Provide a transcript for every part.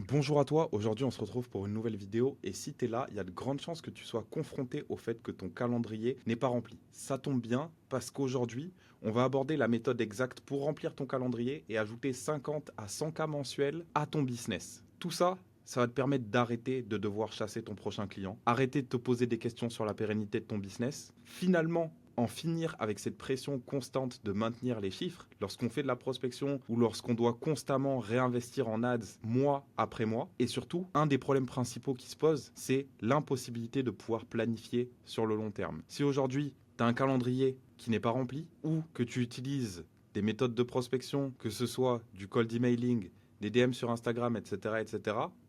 Bonjour à toi, aujourd'hui on se retrouve pour une nouvelle vidéo et si tu es là, il y a de grandes chances que tu sois confronté au fait que ton calendrier n'est pas rempli. Ça tombe bien parce qu'aujourd'hui, on va aborder la méthode exacte pour remplir ton calendrier et ajouter 50 à 100 cas mensuels à ton business. Tout ça, ça va te permettre d'arrêter de devoir chasser ton prochain client, arrêter de te poser des questions sur la pérennité de ton business, finalement en finir avec cette pression constante de maintenir les chiffres lorsqu'on fait de la prospection ou lorsqu'on doit constamment réinvestir en ads mois après mois. Et surtout, un des problèmes principaux qui se posent, c'est l'impossibilité de pouvoir planifier sur le long terme. Si aujourd'hui, tu as un calendrier qui n'est pas rempli ou que tu utilises des méthodes de prospection, que ce soit du cold emailing, des DM sur Instagram, etc.,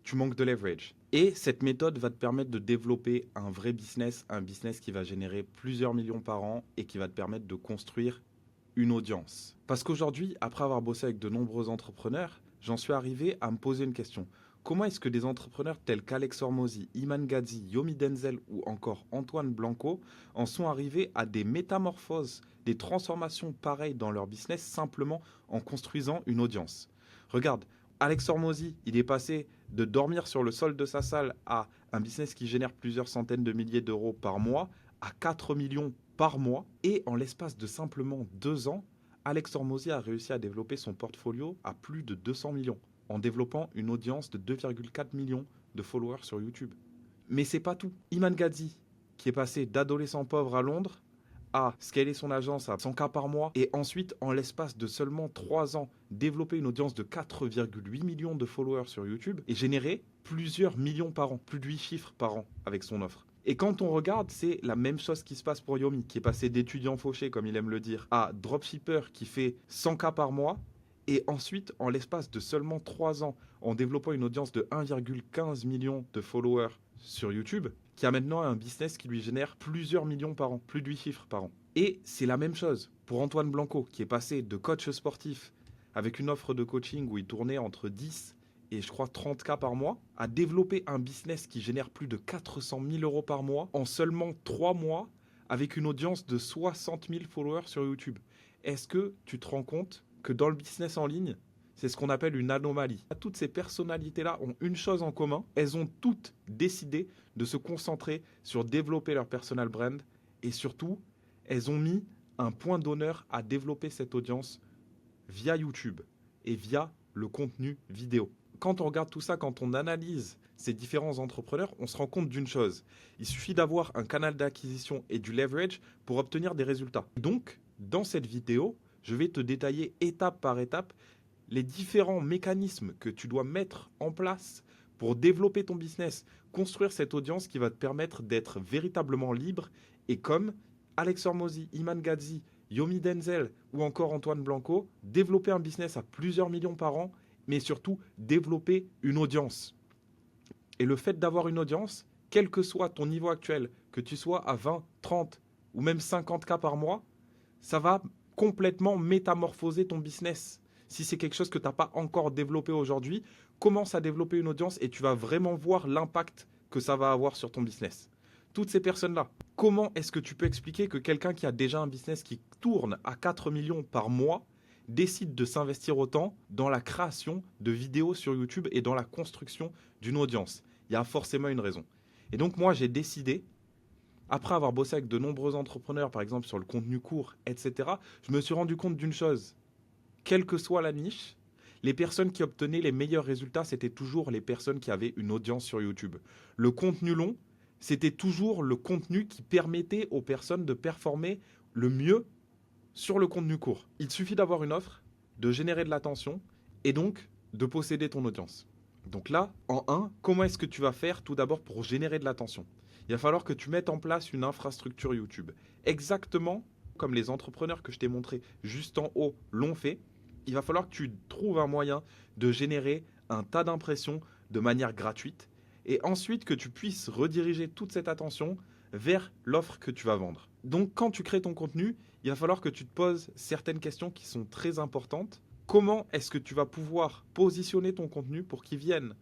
tu manques de leverage. Et cette méthode va te permettre de développer un vrai business, un business qui va générer plusieurs millions par an et qui va te permettre de construire une audience. Parce qu'aujourd'hui, après avoir bossé avec de nombreux entrepreneurs, j'en suis arrivé à me poser une question. Comment est-ce que des entrepreneurs tels qu'Alex Hormozi, Iman Gadzhi, Yomi Denzel ou encore Antoine Blanco en sont arrivés à des métamorphoses, des transformations pareilles dans leur business simplement en construisant une audience? Regarde, Alex Hormozi, il est passé de dormir sur le sol de sa salle à un business qui génère plusieurs centaines de milliers d'euros par mois à 4 millions par mois. Et en l'espace de simplement 2 ans, Alex Hormozi a réussi à développer son portfolio à plus de 200 millions en développant une audience de 2,4 millions de followers sur YouTube. Mais c'est pas tout. Iman Gadzhi, qui est passé d'adolescent pauvre à Londres, à scaler son agence à 100 k par mois et ensuite, en l'espace de seulement 3 ans, développer une audience de 4,8 millions de followers sur YouTube et générer plusieurs millions par an, plus de 8 chiffres par an avec son offre. Et quand on regarde, c'est la même chose qui se passe pour Yomi, qui est passé d'étudiant fauché, comme il aime le dire, à dropshipper qui fait 100 k par mois. Et ensuite, en l'espace de seulement 3 ans, en développant une audience de 1,15 million de followers sur YouTube, qui a maintenant un business qui lui génère plusieurs millions par an, plus de 8 chiffres par an. Et c'est la même chose pour Antoine Blanco, qui est passé de coach sportif avec une offre de coaching où il tournait entre 10 et je crois 30 k par mois, à développer un business qui génère plus de 400 000 euros par mois en seulement 3 mois avec une audience de 60 000 followers sur YouTube. Est-ce que tu te rends compte que dans le business en ligne, c'est ce qu'on appelle une anomalie? Toutes ces personnalités-là ont une chose en commun, elles ont toutes décidé de se concentrer sur développer leur personal brand et surtout, elles ont mis un point d'honneur à développer cette audience via YouTube et via le contenu vidéo. Quand on regarde tout ça, quand on analyse ces différents entrepreneurs, on se rend compte d'une chose. Il suffit d'avoir un canal d'acquisition et du leverage pour obtenir des résultats. Donc, dans cette vidéo, je vais te détailler étape par étape les différents mécanismes que tu dois mettre en place pour développer ton business, construire cette audience qui va te permettre d'être véritablement libre et comme Alex Hormozi, Iman Gadzhi, Yomi Denzel ou encore Antoine Blanco, développer un business à plusieurs millions par an, mais surtout développer une audience. Et le fait d'avoir une audience, quel que soit ton niveau actuel, que tu sois à 20, 30 ou même 50 k par mois, ça va complètement métamorphoser ton business. Si c'est quelque chose que tu n'as pas encore développé aujourd'hui, commence à développer une audience et tu vas vraiment voir l'impact que ça va avoir sur ton business. Toutes ces personnes-là, comment est-ce que tu peux expliquer que quelqu'un qui a déjà un business qui tourne à 4 millions par mois décide de s'investir autant dans la création de vidéos sur YouTube et dans la construction d'une audience? Il y a forcément une raison. Et donc moi, j'ai décidé, après avoir bossé avec de nombreux entrepreneurs, par exemple sur le contenu court, etc., je me suis rendu compte d'une chose. Quelle que soit la niche, les personnes qui obtenaient les meilleurs résultats, c'était toujours les personnes qui avaient une audience sur YouTube. Le contenu long, c'était toujours le contenu qui permettait aux personnes de performer le mieux sur le contenu court. Il suffit d'avoir une offre, de générer de l'attention et donc de posséder ton audience. Donc là, en 1, comment est-ce que tu vas faire tout d'abord pour générer de l'attention? Il va falloir que tu mettes en place une infrastructure YouTube. Exactement comme les entrepreneurs que je t'ai montré juste en haut l'ont fait, il va falloir que tu trouves un moyen de générer un tas d'impressions de manière gratuite et ensuite que tu puisses rediriger toute cette attention vers l'offre que tu vas vendre. Donc quand tu crées ton contenu, il va falloir que tu te poses certaines questions qui sont très importantes. Comment est-ce que tu vas pouvoir positionner ton contenu pour qu'il vienne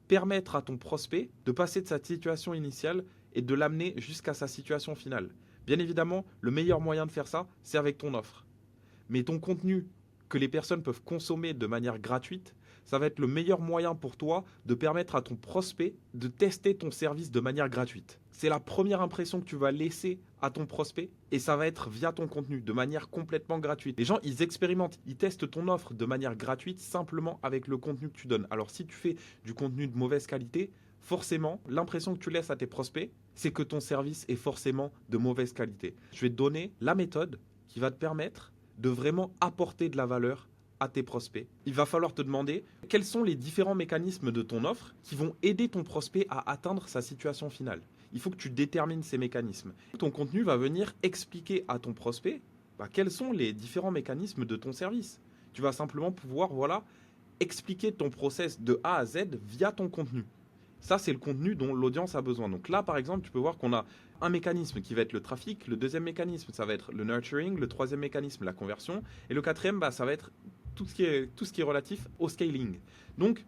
permettre à ton prospect de passer de sa situation initiale et de l'amener jusqu'à sa situation finale? Bien évidemment, le meilleur moyen de faire ça, c'est avec ton offre. Mais ton contenu que les personnes peuvent consommer de manière gratuite, ça va être le meilleur moyen pour toi de permettre à ton prospect de tester ton service de manière gratuite. C'est la première impression que tu vas laisser à ton prospect et ça va être via ton contenu de manière complètement gratuite. Les gens, ils expérimentent, ils testent ton offre de manière gratuite simplement avec le contenu que tu donnes. Alors si tu fais du contenu de mauvaise qualité, forcément, l'impression que tu laisses à tes prospects, c'est que ton service est forcément de mauvaise qualité. Je vais te donner la méthode qui va te permettre de vraiment apporter de la valeur à tes prospects. Il va falloir te demander quels sont les différents mécanismes de ton offre qui vont aider ton prospect à atteindre sa situation finale. Il faut que tu détermines ces mécanismes. Ton contenu va venir expliquer à ton prospect quels sont les différents mécanismes de ton service. Tu vas simplement pouvoir expliquer ton process de A à Z via ton contenu. Ça, c'est le contenu dont l'audience a besoin. Donc là, par exemple, tu peux voir qu'on a un mécanisme qui va être le trafic, le deuxième mécanisme, ça va être le nurturing, le troisième mécanisme, la conversion, et le quatrième, ça va être tout ce qui est relatif au scaling. Donc,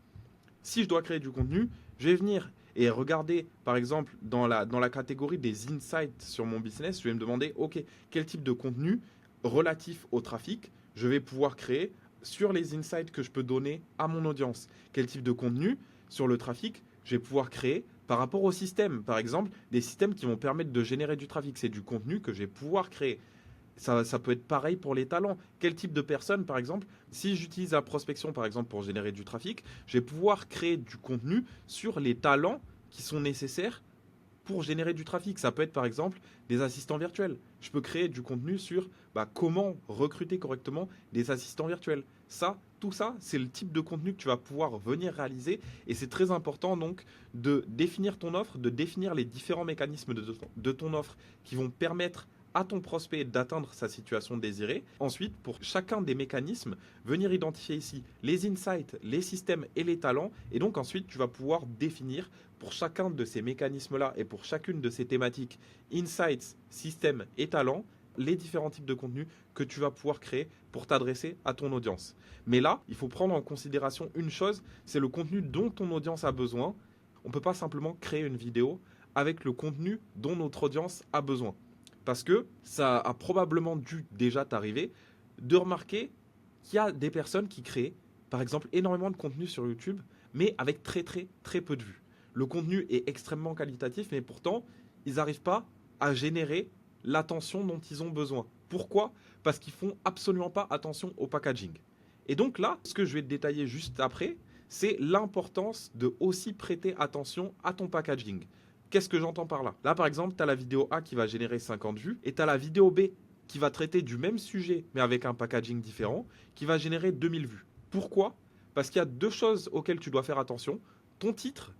si je dois créer du contenu, je vais venir et regarder, par exemple, dans la catégorie des insights sur mon business, je vais me demander, OK, quel type de contenu relatif au trafic je vais pouvoir créer sur les insights que je peux donner à mon audience. Quel type de contenu sur le trafic je vais pouvoir créer par rapport au système. Par exemple, des systèmes qui vont permettre de générer du trafic. C'est du contenu que je vais pouvoir créer. Ça peut être pareil pour les talents. Quel type de personne, par exemple, si j'utilise la prospection, par exemple, pour générer du trafic, je vais pouvoir créer du contenu sur les talents qui sont nécessaires pour générer du trafic. Ça peut être, par exemple, des assistants virtuels. Je peux créer du contenu sur comment recruter correctement des assistants virtuels. Tout ça, c'est le type de contenu que tu vas pouvoir venir réaliser et c'est très important donc de définir ton offre, de définir les différents mécanismes de ton offre qui vont permettre à ton prospect d'atteindre sa situation désirée. Ensuite, pour chacun des mécanismes, venir identifier ici les insights, les systèmes et les talents. Et donc ensuite, tu vas pouvoir définir pour chacun de ces mécanismes-là et pour chacune de ces thématiques, insights, systèmes et talents, les différents types de contenus que tu vas pouvoir créer pour t'adresser à ton audience. Mais là, il faut prendre en considération une chose, c'est le contenu dont ton audience a besoin. On ne peut pas simplement créer une vidéo avec le contenu dont notre audience a besoin. Parce que ça a probablement dû déjà t'arriver de remarquer qu'il y a des personnes qui créent, par exemple, énormément de contenu sur YouTube, mais avec très peu de vues. Le contenu est extrêmement qualitatif, mais pourtant, ils n'arrivent pas à générer l'attention dont ils ont besoin. Pourquoi ? Parce qu'ils font absolument pas attention au packaging. Et donc là, ce que je vais te détailler juste après, c'est l'importance de aussi prêter attention à ton packaging. Qu'est-ce que j'entends par là ? Là, par exemple, tu as la vidéo A qui va générer 50 vues et tu as la vidéo B qui va traiter du même sujet, mais avec un packaging différent, qui va générer 2000 vues. Pourquoi ? Parce qu'il y a deux choses auxquelles tu dois faire attention. Ton titre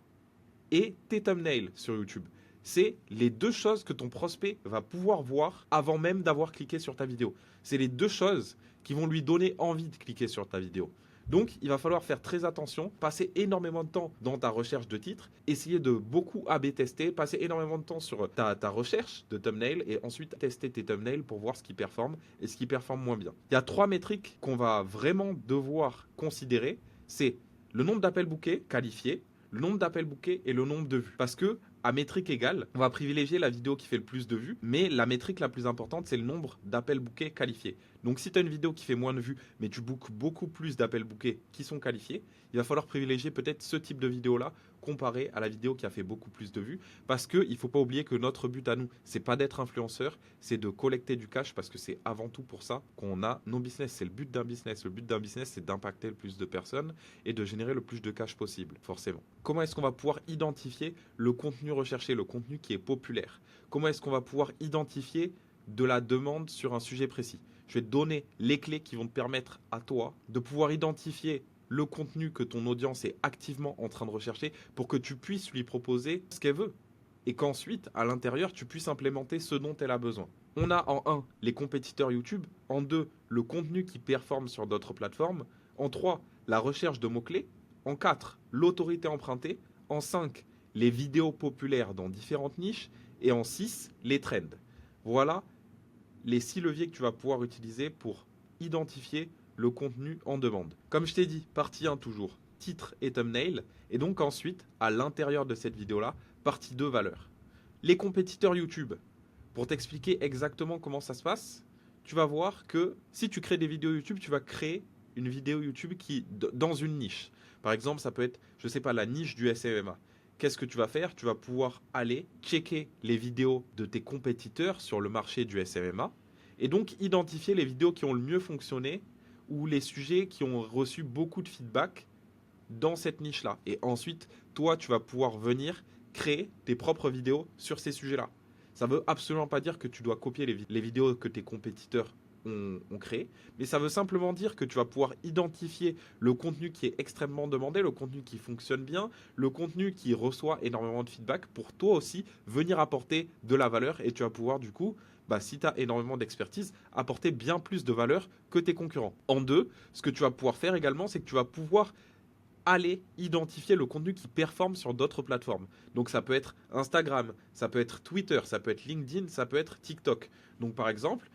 et tes thumbnails sur YouTube. C'est les deux choses que ton prospect va pouvoir voir avant même d'avoir cliqué sur ta vidéo. C'est les deux choses qui vont lui donner envie de cliquer sur ta vidéo. Donc, il va falloir faire très attention, passer énormément de temps dans ta recherche de titres, essayer de beaucoup A/B tester, passer énormément de temps sur ta recherche de thumbnail et ensuite tester tes thumbnails pour voir ce qui performe et ce qui performe moins bien. Il y a 3 métriques qu'on va vraiment devoir considérer. C'est le nombre d'appels bookés qualifiés, le nombre d'appels bookés et le nombre de vues. Parce que à métrique égale, on va privilégier la vidéo qui fait le plus de vues, mais la métrique la plus importante, c'est le nombre d'appels bookés qualifiés. Donc si tu as une vidéo qui fait moins de vues, mais tu bookes beaucoup plus d'appels bookés qui sont qualifiés, il va falloir privilégier peut-être ce type de vidéo-là comparé à la vidéo qui a fait beaucoup plus de vues. Parce qu'il ne faut pas oublier que notre but à nous, c'est pas d'être influenceur, c'est de collecter du cash parce que c'est avant tout pour ça qu'on a nos business. C'est le but d'un business. Le but d'un business, c'est d'impacter le plus de personnes et de générer le plus de cash possible, forcément. Comment est-ce qu'on va pouvoir identifier le contenu recherché, le contenu qui est populaire ? Comment est-ce qu'on va pouvoir identifier de la demande sur un sujet précis ? Je vais te donner les clés qui vont te permettre à toi de pouvoir identifier le contenu que ton audience est activement en train de rechercher pour que tu puisses lui proposer ce qu'elle veut et qu'ensuite, à l'intérieur, tu puisses implémenter ce dont elle a besoin. On a en 1, les compétiteurs YouTube, en 2, le contenu qui performe sur d'autres plateformes, en 3, la recherche de mots-clés, en 4, l'autorité empruntée, en 5, les vidéos populaires dans différentes niches et en 6, les trends. Voilà les 6 leviers que tu vas pouvoir utiliser pour identifier le contenu en demande. Comme je t'ai dit, partie 1 toujours, titre et thumbnail. Et donc ensuite, à l'intérieur de cette vidéo-là, partie 2, valeur. Les compétiteurs YouTube. Pour t'expliquer exactement comment ça se passe, tu vas voir que si tu crées des vidéos YouTube, tu vas créer une vidéo YouTube qui dans une niche. Par exemple, ça peut être, je ne sais pas, la niche du SMMA. Qu'est-ce que tu vas faire? Tu vas pouvoir aller checker les vidéos de tes compétiteurs sur le marché du SMMA et donc identifier les vidéos qui ont le mieux fonctionné ou les sujets qui ont reçu beaucoup de feedback dans cette niche-là. Et ensuite, toi, tu vas pouvoir venir créer tes propres vidéos sur ces sujets-là. Ça ne veut absolument pas dire que tu dois copier les vidéos que tes compétiteurs ont créées, mais ça veut simplement dire que tu vas pouvoir identifier le contenu qui est extrêmement demandé, le contenu qui fonctionne bien, le contenu qui reçoit énormément de feedback pour toi aussi venir apporter de la valeur et tu vas pouvoir du coup si tu as énormément d'expertise, apporter bien plus de valeur que tes concurrents. En deux, ce que tu vas pouvoir faire également, c'est que tu vas pouvoir aller identifier le contenu qui performe sur d'autres plateformes. Donc ça peut être Instagram, ça peut être Twitter, ça peut être LinkedIn, ça peut être TikTok. Donc par exemple,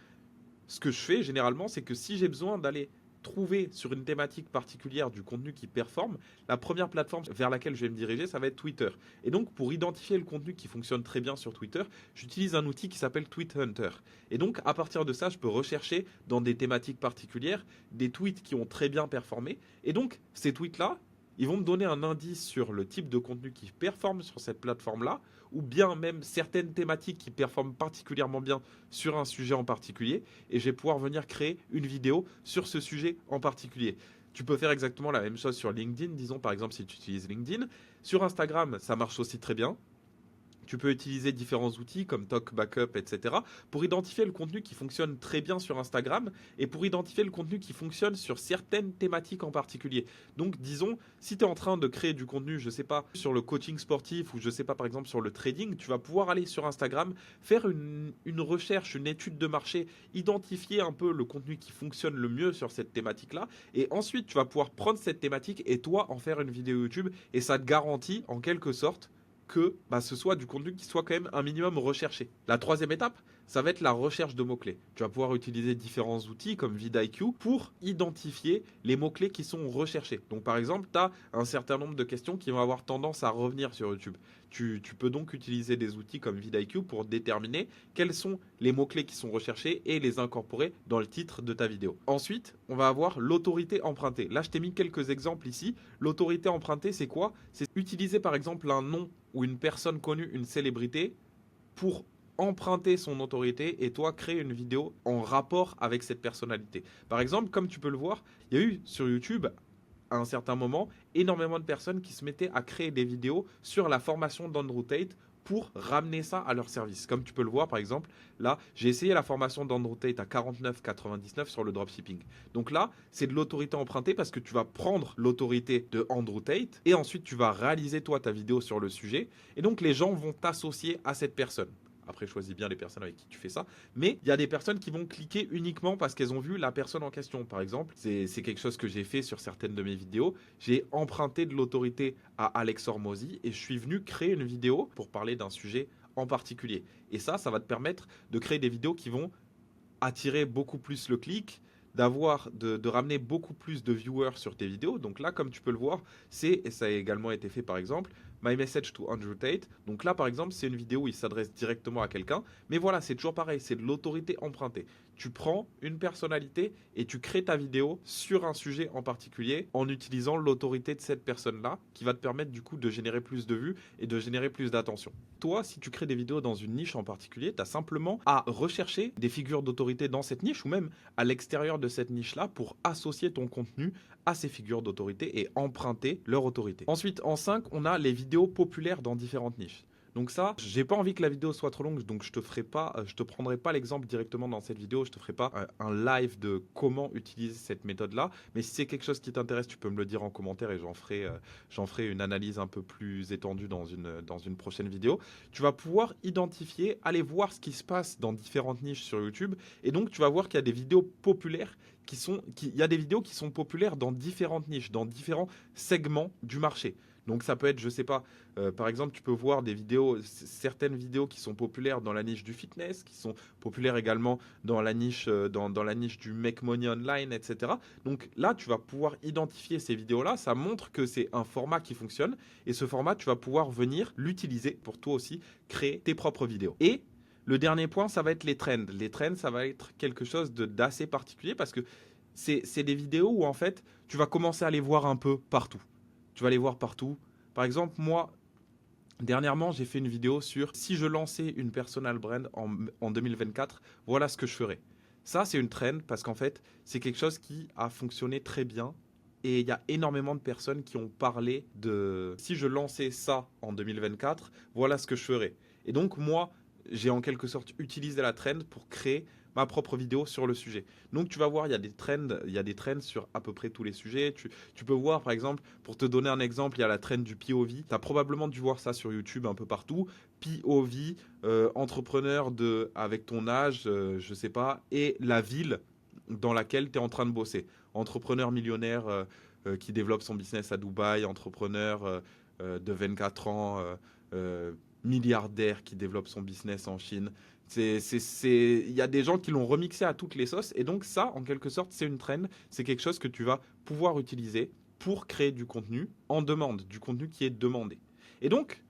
ce que je fais généralement, c'est que si j'ai besoin d'aller trouver sur une thématique particulière du contenu qui performe, la première plateforme vers laquelle je vais me diriger, ça va être Twitter. Et donc, pour identifier le contenu qui fonctionne très bien sur Twitter, j'utilise un outil qui s'appelle Tweet Hunter. Et donc, à partir de ça, je peux rechercher dans des thématiques particulières des tweets qui ont très bien performé. Et donc, ces tweets-là, ils vont me donner un indice sur le type de contenu qui performe sur cette plateforme-là, ou bien même certaines thématiques qui performent particulièrement bien sur un sujet en particulier, et je vais pouvoir venir créer une vidéo sur ce sujet en particulier. Tu peux faire exactement la même chose sur LinkedIn, disons par exemple si tu utilises LinkedIn. Sur Instagram, ça marche aussi très bien. Tu peux utiliser différents outils comme Talk Backup, etc. pour identifier le contenu qui fonctionne très bien sur Instagram et pour identifier le contenu qui fonctionne sur certaines thématiques en particulier. Donc, disons, si tu es en train de créer du contenu, je ne sais pas, sur le coaching sportif ou je ne sais pas, par exemple, sur le trading, tu vas pouvoir aller sur Instagram, faire une recherche, une étude de marché, identifier un peu le contenu qui fonctionne le mieux sur cette thématique-là et ensuite, tu vas pouvoir prendre cette thématique et toi, en faire une vidéo YouTube et ça te garantit, en quelque sorte, que ce soit du contenu qui soit quand même un minimum recherché. La troisième étape, ça va être la recherche de mots-clés. Tu vas pouvoir utiliser différents outils comme vidIQ pour identifier les mots-clés qui sont recherchés. Donc par exemple, tu as un certain nombre de questions qui vont avoir tendance à revenir sur YouTube. Tu peux donc utiliser des outils comme vidIQ pour déterminer quels sont les mots-clés qui sont recherchés et les incorporer dans le titre de ta vidéo. Ensuite, on va avoir l'autorité empruntée. Là, je t'ai mis quelques exemples ici. L'autorité empruntée, c'est quoi? C'est utiliser par exemple un nom ou une personne connue, une célébrité, pour emprunter son autorité et toi créer une vidéo en rapport avec cette personnalité. Par exemple, comme tu peux le voir, il y a eu sur YouTube à un certain moment énormément de personnes qui se mettaient à créer des vidéos sur la formation d'Andrew Tate pour ramener ça à leur service. Comme tu peux le voir par exemple, là j'ai essayé la formation d'Andrew Tate à 49,99 sur le dropshipping. Donc là c'est de l'autorité empruntée parce que tu vas prendre l'autorité de Andrew Tate et ensuite tu vas réaliser toi ta vidéo sur le sujet et donc les gens vont t'associer à cette personne. Après, choisis bien les personnes avec qui tu fais ça. Mais il y a des personnes qui vont cliquer uniquement parce qu'elles ont vu la personne en question. Par exemple, c'est quelque chose que j'ai fait sur certaines de mes vidéos. J'ai emprunté de l'autorité à Alex Hormozy et je suis venu créer une vidéo pour parler d'un sujet en particulier. Et ça va te permettre de créer des vidéos qui vont attirer beaucoup plus le clic, de ramener beaucoup plus de viewers sur tes vidéos. Donc là, comme tu peux le voir, et ça a également été fait par exemple, My Message to Andrew Tate. Donc là, par exemple, c'est une vidéo où il s'adresse directement à quelqu'un. Mais voilà, c'est toujours pareil, c'est de l'autorité empruntée. Tu prends une personnalité et tu crées ta vidéo sur un sujet en particulier en utilisant l'autorité de cette personne-là qui va te permettre du coup de générer plus de vues et de générer plus d'attention. Toi, si tu crées des vidéos dans une niche en particulier, tu as simplement à rechercher des figures d'autorité dans cette niche ou même à l'extérieur de cette niche-là pour associer ton contenu à ces figures d'autorité et emprunter leur autorité. Ensuite, en 5, on a les vidéos populaires dans différentes niches. Donc ça, j'ai pas envie que la vidéo soit trop longue, donc je te prendrai pas l'exemple directement dans cette vidéo, je te ferai pas un live de comment utiliser cette méthode-là. Mais si c'est quelque chose qui t'intéresse, tu peux me le dire en commentaire et j'en ferai une analyse un peu plus étendue dans une prochaine vidéo. Tu vas pouvoir identifier, aller voir ce qui se passe dans différentes niches sur YouTube, et donc tu vas voir qu'il y a des vidéos populaires il y a des vidéos qui sont populaires dans différentes niches, dans différents segments du marché. Donc ça peut être, je sais pas, par exemple, tu peux voir certaines vidéos qui sont populaires dans la niche du fitness, qui sont populaires également dans la niche, dans la niche du make money online, etc. Donc là, tu vas pouvoir identifier ces vidéos-là. Ça montre que c'est un format qui fonctionne. Et ce format, tu vas pouvoir venir l'utiliser pour toi aussi créer tes propres vidéos. Et le dernier point, ça va être les trends. Les trends, ça va être quelque chose d'assez particulier parce que c'est des vidéos où en fait, tu vas commencer à les voir un peu partout. Tu vas les voir partout. Par exemple, moi, dernièrement, j'ai fait une vidéo sur si je lançais une personal brand en 2024, voilà ce que je ferais. Ça, c'est une trend parce qu'en fait, c'est quelque chose qui a fonctionné très bien. Et il y a énormément de personnes qui ont parlé de si je lançais ça en 2024, voilà ce que je ferais. Et donc, moi, j'ai en quelque sorte utilisé la trend pour créer ma propre vidéo sur le sujet. Donc tu vas voir, il y a des trends sur à peu près tous les sujets. Tu peux voir par exemple, pour te donner un exemple, il y a la trend du POV. Tu as probablement dû voir ça sur YouTube un peu partout. POV, entrepreneur avec ton âge, je sais pas, et la ville dans laquelle tu es en train de bosser. Entrepreneur millionnaire qui développe son business à Dubaï, entrepreneur de 24 ans, milliardaire qui développe son business en Chine. Il y a des gens qui l'ont remixé à toutes les sauces. Et donc ça, en quelque sorte, c'est une trend. C'est quelque chose que tu vas pouvoir utiliser pour créer du contenu en demande, du contenu qui est demandé. Et donc,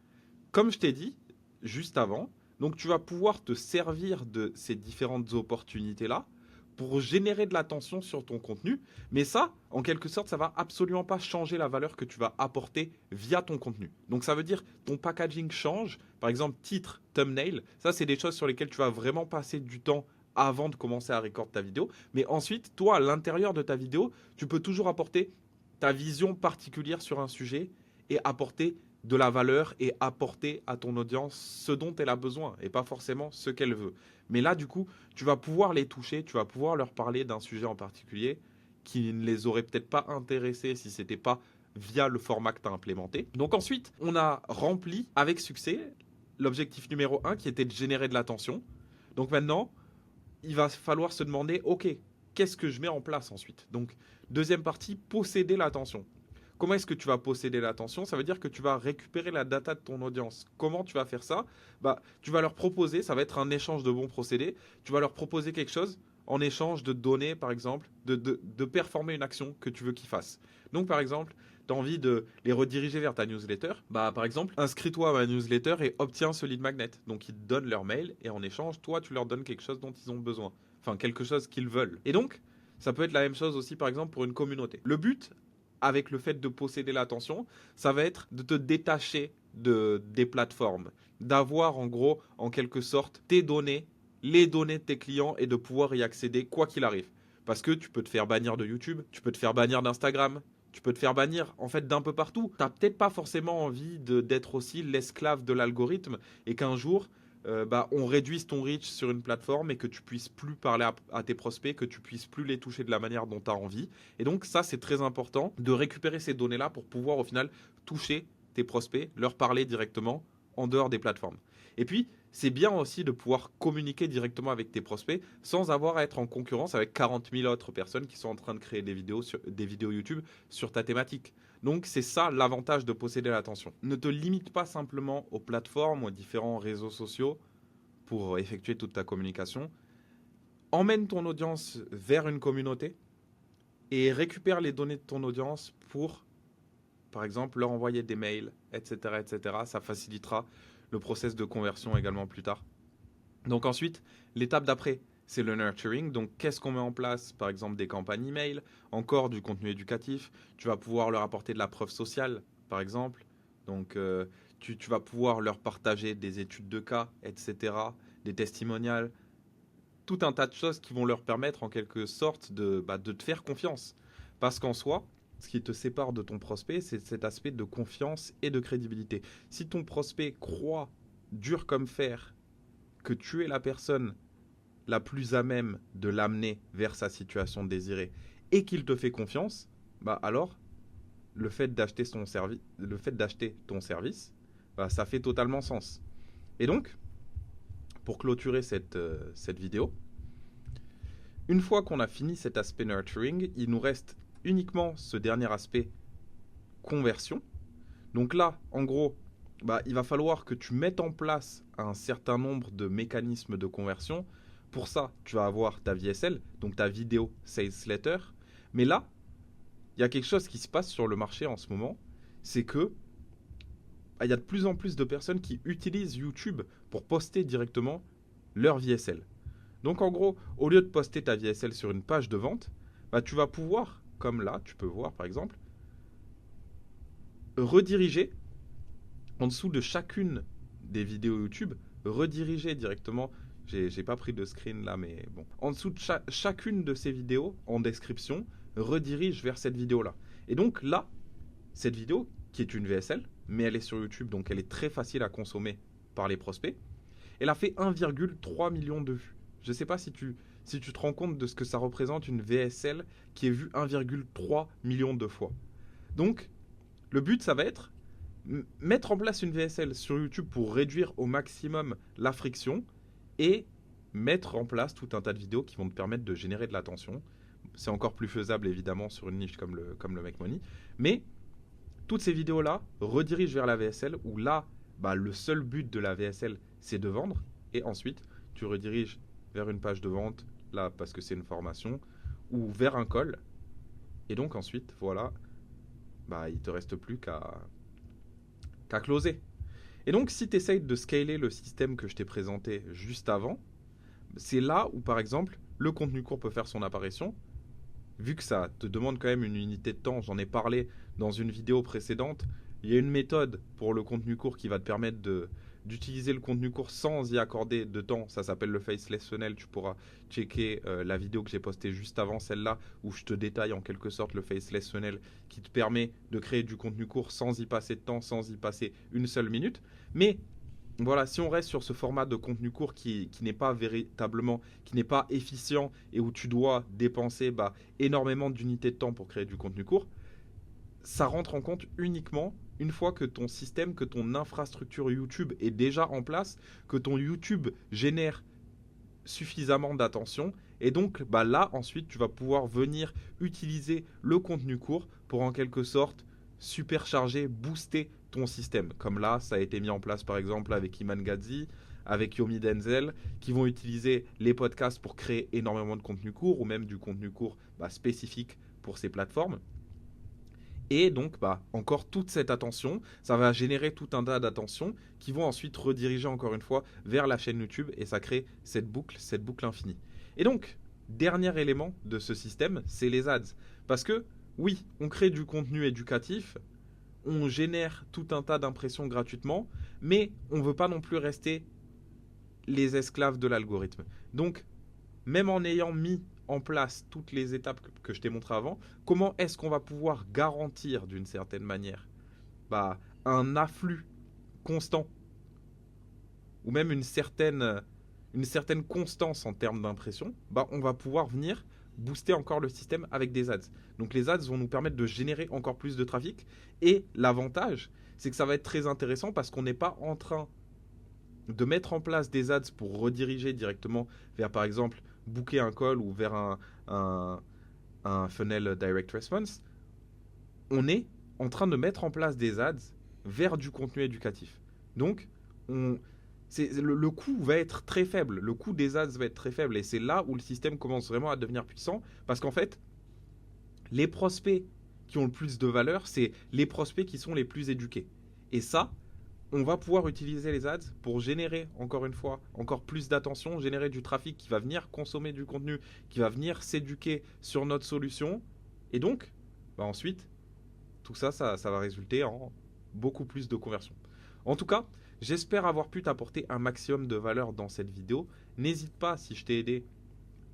comme je t'ai dit juste avant, donc tu vas pouvoir te servir de ces différentes opportunités-là pour générer de l'attention sur ton contenu. Mais ça, en quelque sorte, ça va absolument pas changer la valeur que tu vas apporter via ton contenu. Donc ça veut dire ton packaging change. Par exemple, titre, thumbnail, ça c'est des choses sur lesquelles tu vas vraiment passer du temps avant de commencer à recorder ta vidéo. Mais ensuite, toi, à l'intérieur de ta vidéo, tu peux toujours apporter ta vision particulière sur un sujet et apporter de la valeur et apporter à ton audience ce dont elle a besoin et pas forcément ce qu'elle veut. Mais là, du coup, tu vas pouvoir les toucher, tu vas pouvoir leur parler d'un sujet en particulier qui ne les aurait peut-être pas intéressés si ce n'était pas via le format que tu as implémenté. Donc ensuite, on a rempli avec succès l'objectif numéro 1 qui était de générer de l'attention. Donc maintenant, il va falloir se demander, ok, qu'est-ce que je mets en place ensuite? Donc deuxième partie, posséder l'attention. Comment est-ce que tu vas posséder l'attention? Ça veut dire que tu vas récupérer la data de ton audience. Comment tu vas faire ça? Tu vas leur proposer, ça va être un échange de bons procédés, tu vas leur proposer quelque chose en échange de données, par exemple, de performer une action que tu veux qu'ils fassent. Donc, par exemple, tu as envie de les rediriger vers ta newsletter. Par exemple, inscris-toi à ma newsletter et obtiens ce lead magnet. Donc, ils te donnent leur mail et en échange, toi, tu leur donnes quelque chose dont ils ont besoin. Enfin, quelque chose qu'ils veulent. Et donc, ça peut être la même chose aussi, par exemple, pour une communauté. Le but, avec le fait de posséder l'attention, ça va être de te détacher des plateformes, d'avoir en gros, en quelque sorte, tes données, les données de tes clients et de pouvoir y accéder quoi qu'il arrive. Parce que tu peux te faire bannir de YouTube, tu peux te faire bannir d'Instagram, tu peux te faire bannir en fait d'un peu partout. Tu n'as peut-être pas forcément envie d'être aussi l'esclave de l'algorithme et qu'un jour, on réduise ton reach sur une plateforme et que tu puisses plus parler à tes prospects, que tu puisses plus les toucher de la manière dont tu as envie. Et donc ça, c'est très important de récupérer ces données-là pour pouvoir au final toucher tes prospects, leur parler directement en dehors des plateformes. Et puis, c'est bien aussi de pouvoir communiquer directement avec tes prospects sans avoir à être en concurrence avec 40 000 autres personnes qui sont en train de créer des vidéos YouTube sur ta thématique. Donc c'est ça l'avantage de posséder l'attention. Ne te limite pas simplement aux plateformes, aux différents réseaux sociaux pour effectuer toute ta communication. Emmène ton audience vers une communauté et récupère les données de ton audience pour, par exemple, leur envoyer des mails, etc., etc. Ça facilitera le process de conversion également plus tard. Donc ensuite, l'étape d'après, c'est le nurturing. Donc, qu'est-ce qu'on met en place? Par exemple, des campagnes email, encore du contenu éducatif. Tu vas pouvoir leur apporter de la preuve sociale, par exemple. Donc, tu vas pouvoir leur partager des études de cas, etc., des testimonials, tout un tas de choses qui vont leur permettre en quelque sorte de te faire confiance. Parce qu'en soi, ce qui te sépare de ton prospect, c'est cet aspect de confiance et de crédibilité. Si ton prospect croit dur comme fer que tu es la personne la plus à même de l'amener vers sa situation désirée et qu'il te fait confiance, alors le fait d'acheter ton service, ça fait totalement sens. Et donc, pour clôturer cette vidéo, une fois qu'on a fini cet aspect nurturing, il nous reste uniquement ce dernier aspect conversion. Donc là, en gros, il va falloir que tu mettes en place un certain nombre de mécanismes de conversion. Pour ça, tu vas avoir ta VSL, donc ta vidéo sales letter. Mais là, il y a quelque chose qui se passe sur le marché en ce moment, c'est que il y a de plus en plus de personnes qui utilisent YouTube pour poster directement leur VSL. Donc en gros, au lieu de poster ta VSL sur une page de vente, tu vas pouvoir, comme là, tu peux voir par exemple, rediriger en dessous de chacune des vidéos YouTube, rediriger directement. J'ai pas pris de screen là, mais bon. En dessous de chacune de ces vidéos, en description, redirige vers cette vidéo-là. Et donc là, cette vidéo, qui est une VSL, mais elle est sur YouTube, donc elle est très facile à consommer par les prospects, elle a fait 1,3 million de vues. Je ne sais pas si tu te rends compte de ce que ça représente une VSL qui est vue 1,3 million de fois. Donc, le but, ça va être mettre en place une VSL sur YouTube pour réduire au maximum la friction et mettre en place tout un tas de vidéos qui vont te permettre de générer de l'attention. C'est encore plus faisable évidemment sur une niche comme le Make Money. Mais toutes ces vidéos-là redirigent vers la VSL où là, le seul but de la VSL, c'est de vendre. Et ensuite, tu rediriges vers une page de vente, là parce que c'est une formation, ou vers un call. Et donc ensuite, voilà, il ne te reste plus qu'à closer. Et donc, si tu essayes de scaler le système que je t'ai présenté juste avant, c'est là où, par exemple, le contenu court peut faire son apparition. Vu que ça te demande quand même une unité de temps, j'en ai parlé dans une vidéo précédente, il y a une méthode pour le contenu court qui va te permettre d'utiliser le contenu court sans y accorder de temps. Ça s'appelle le Faceless Funnel. Tu pourras checker la vidéo que j'ai postée juste avant celle-là où je te détaille en quelque sorte le Faceless Funnel qui te permet de créer du contenu court sans y passer de temps, sans y passer une seule minute. Mais voilà, si on reste sur ce format de contenu court qui n'est pas véritablement, qui n'est pas efficient et où tu dois dépenser énormément d'unités de temps pour créer du contenu court, ça rentre en compte uniquement une fois que ton système, que ton infrastructure YouTube est déjà en place, que ton YouTube génère suffisamment d'attention. Et donc là, ensuite, tu vas pouvoir venir utiliser le contenu court pour en quelque sorte supercharger, booster ton système. Comme là, ça a été mis en place par exemple avec Iman Gadzhi, avec Yomi Denzel, qui vont utiliser les podcasts pour créer énormément de contenu court ou même du contenu court spécifique pour ces plateformes. Et donc, encore toute cette attention, ça va générer tout un tas d'attention qui vont ensuite rediriger encore une fois vers la chaîne YouTube et ça crée cette boucle infinie. Et donc, dernier élément de ce système, c'est les ads. Parce que, oui, on crée du contenu éducatif, on génère tout un tas d'impressions gratuitement, mais on ne veut pas non plus rester les esclaves de l'algorithme. Donc, même en ayant mis en place toutes les étapes que je t'ai montré avant, comment est-ce qu'on va pouvoir garantir d'une certaine manière un afflux constant ou même une certaine constance en termes d'impression, on va pouvoir venir booster encore le système avec des ads. Donc les ads vont nous permettre de générer encore plus de trafic et l'avantage, c'est que ça va être très intéressant parce qu'on n'est pas en train de mettre en place des ads pour rediriger directement vers par exemple booker un call ou vers un funnel direct response. On est en train de mettre en place des ads vers du contenu éducatif. Donc, le coût va être très faible. Le coût des ads va être très faible. Et c'est là où le système commence vraiment à devenir puissant. Parce qu'en fait, les prospects qui ont le plus de valeur, c'est les prospects qui sont les plus éduqués. Et ça, on va pouvoir utiliser les ads pour générer, encore une fois, encore plus d'attention, générer du trafic qui va venir consommer du contenu, qui va venir s'éduquer sur notre solution. Et donc, ensuite, tout ça, ça va résulter en beaucoup plus de conversions. En tout cas, j'espère avoir pu t'apporter un maximum de valeur dans cette vidéo. N'hésite pas, si je t'ai aidé,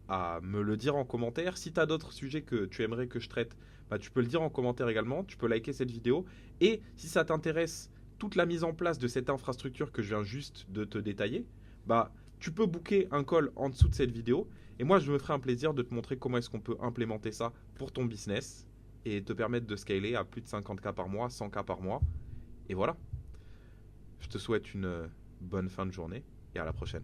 à me le dire en commentaire. Si tu as d'autres sujets que tu aimerais que je traite, tu peux le dire en commentaire également. Tu peux liker cette vidéo. Et si ça t'intéresse, toute la mise en place de cette infrastructure que je viens juste de te détailler, tu peux booker un call en dessous de cette vidéo. Et moi, je me ferai un plaisir de te montrer comment est-ce qu'on peut implémenter ça pour ton business et te permettre de scaler à plus de 50K par mois, 100K par mois. Et voilà. Je te souhaite une bonne fin de journée et à la prochaine.